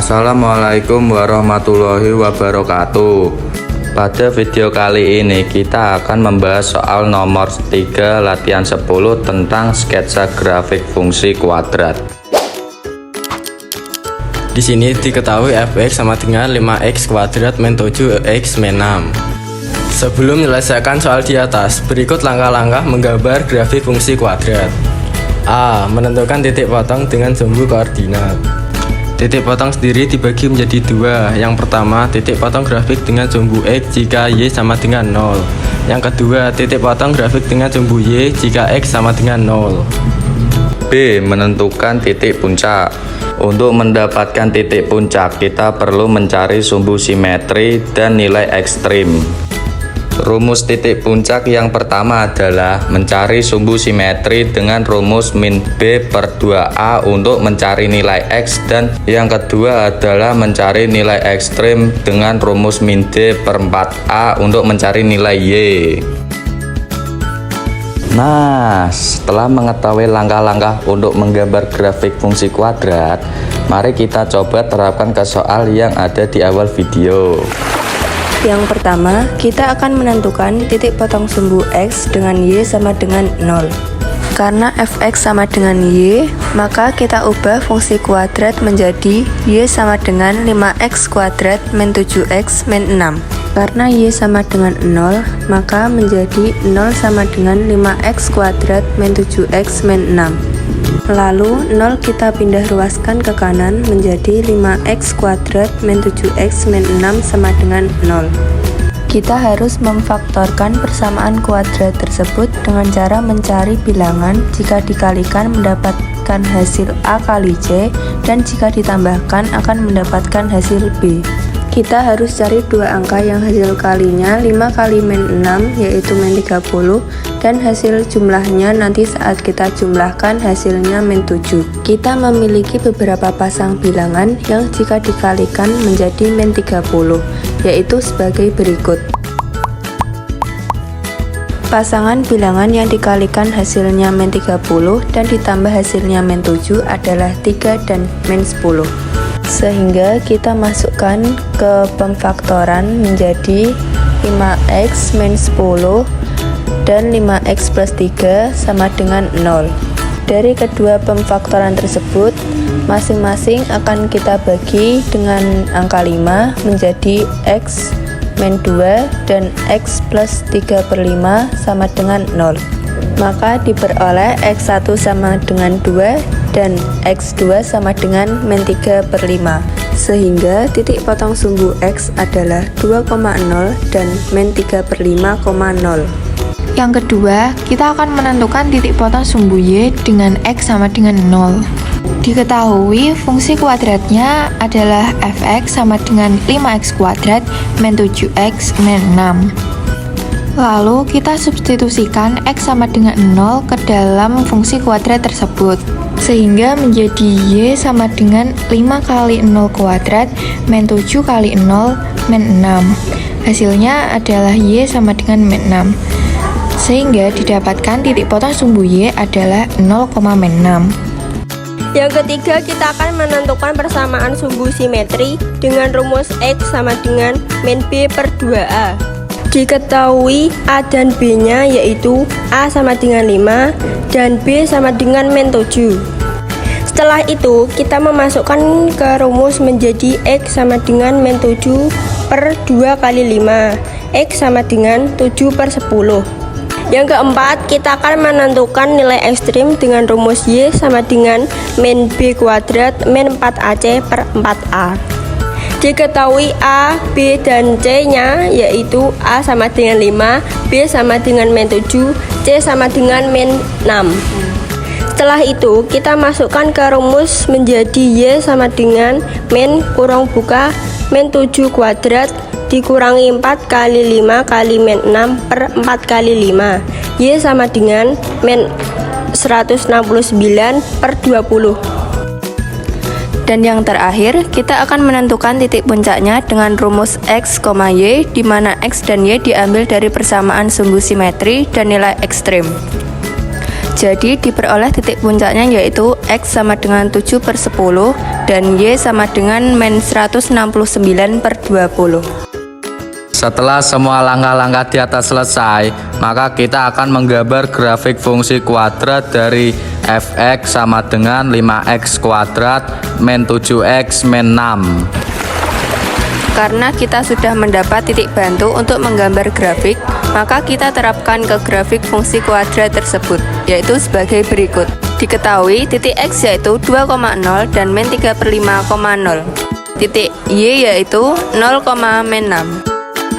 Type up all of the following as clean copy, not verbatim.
Assalamualaikum warahmatullahi wabarakatuh. Pada video kali ini kita akan membahas soal nomor 3 latihan 10 tentang sketsa grafik fungsi kuadrat. Di sini diketahui fx sama dengan 5x kuadrat min 7x min 6. Sebelum menyelesaikan soal di atas, berikut langkah-langkah menggambar grafik fungsi kuadrat. A. Menentukan titik potong dengan sumbu koordinat. Titik potong sendiri dibagi menjadi dua. Yang pertama, titik potong grafik dengan sumbu X jika Y sama dengan 0. Yang kedua, titik potong grafik dengan sumbu Y jika X sama dengan 0. B. Menentukan titik puncak. Untuk mendapatkan titik puncak, kita perlu mencari sumbu simetri dan nilai ekstrim. Rumus titik puncak yang pertama adalah mencari sumbu simetri dengan rumus min B per 2A untuk mencari nilai X, dan yang kedua adalah mencari nilai ekstrim dengan rumus min D per 4A untuk mencari nilai Y. Nah, setelah mengetahui langkah-langkah untuk menggambar grafik fungsi kuadrat, mari kita coba terapkan ke soal yang ada di awal video. Yang pertama, kita akan menentukan titik potong sumbu X dengan Y sama dengan 0. Karena fx sama dengan Y, maka kita ubah fungsi kuadrat menjadi Y sama dengan 5x kuadrat min 7x min 6. Karena Y sama dengan 0, maka menjadi 0 sama dengan 5x kuadrat min 7x min 6. Lalu 0 kita pindah ruaskan ke kanan menjadi 5x kuadrat min 7x min 6 sama dengan 0. Kita harus memfaktorkan persamaan kuadrat tersebut dengan cara mencari bilangan. Jika dikalikan mendapatkan hasil A kali C, dan jika ditambahkan akan mendapatkan hasil B. Kita harus cari dua angka yang hasil kalinya 5 kali min 6 yaitu min 30, dan hasil jumlahnya nanti saat kita jumlahkan hasilnya min 7. Kita memiliki beberapa pasang bilangan yang jika dikalikan menjadi min 30, yaitu sebagai berikut. Pasangan bilangan yang dikalikan hasilnya min 30 dan ditambah hasilnya min 7 adalah 3 dan min 10. Sehingga kita masukkan ke pemfaktoran menjadi 5x min 10 dan 5x plus 3 sama dengan 0. Dari kedua pemfaktoran tersebut, masing-masing akan kita bagi dengan angka 5 menjadi x min 2 dan x plus 3 per 5 sama dengan 0. Maka diperoleh x1 sama dengan 2 dan x2 sama dengan min 3 per 5. Sehingga titik potong sumbu x adalah 2,0 dan min 3 per 5,0. Yang kedua, kita akan menentukan titik potong sumbu Y dengan X sama dengan 0. Diketahui fungsi kuadratnya adalah fx sama dengan 5x kuadrat min 7x min 6. Lalu kita substitusikan X sama dengan 0 ke dalam fungsi kuadrat tersebut, sehingga menjadi Y sama dengan 5 kali 0 kuadrat min 7 kali 0 min 6. Hasilnya adalah Y sama dengan min 6. Sehingga didapatkan titik potong sumbu Y adalah 0, min 6. Yang ketiga, kita akan menentukan persamaan sumbu simetri dengan rumus X sama dengan min B per 2A. Diketahui A dan B-nya yaitu A sama dengan 5 dan B sama dengan min 7. Setelah itu, kita memasukkan ke rumus menjadi X sama dengan min 7 per 2 kali 5. X sama dengan 7 per 10. Yang keempat, kita akan menentukan nilai ekstrim dengan rumus Y sama dengan min B kuadrat min 4AC per 4A. Diketahui A, B, dan C-nya yaitu A sama dengan 5, B sama dengan min 7, C sama dengan min 6. Setelah itu, kita masukkan ke rumus menjadi Y sama dengan min kurang buka min 7 kuadrat dikurangi 4 kali 5 kali min 6 per 4 kali 5. Y sama dengan min 169 per 20. Dan yang terakhir, kita akan menentukan titik puncaknya dengan rumus X, Y, di mana X dan Y diambil dari persamaan sumbu simetri dan nilai ekstrim. Jadi diperoleh titik puncaknya yaitu X sama dengan 7/10 dan Y sama dengan min 169/20. Setelah semua langkah-langkah di atas selesai, maka kita akan menggambar grafik fungsi kuadrat dari fx sama dengan 5x kuadrat min 7x min 6. Karena kita sudah mendapat titik bantu untuk menggambar grafik, maka kita terapkan ke grafik fungsi kuadrat tersebut, yaitu sebagai berikut. Diketahui titik X yaitu 2,0 dan min 3/5,0. Titik Y yaitu 0, min 6.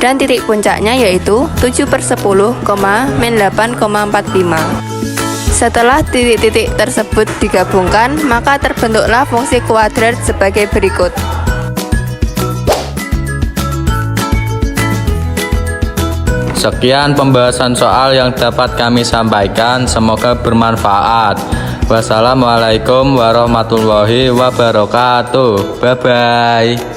Dan titik puncaknya yaitu 7/10, min 8,45. Setelah titik-titik tersebut digabungkan, maka terbentuklah fungsi kuadrat sebagai berikut. Sekian pembahasan soal yang dapat kami sampaikan, semoga bermanfaat. Wassalamualaikum warahmatullahi wabarakatuh. Bye-bye.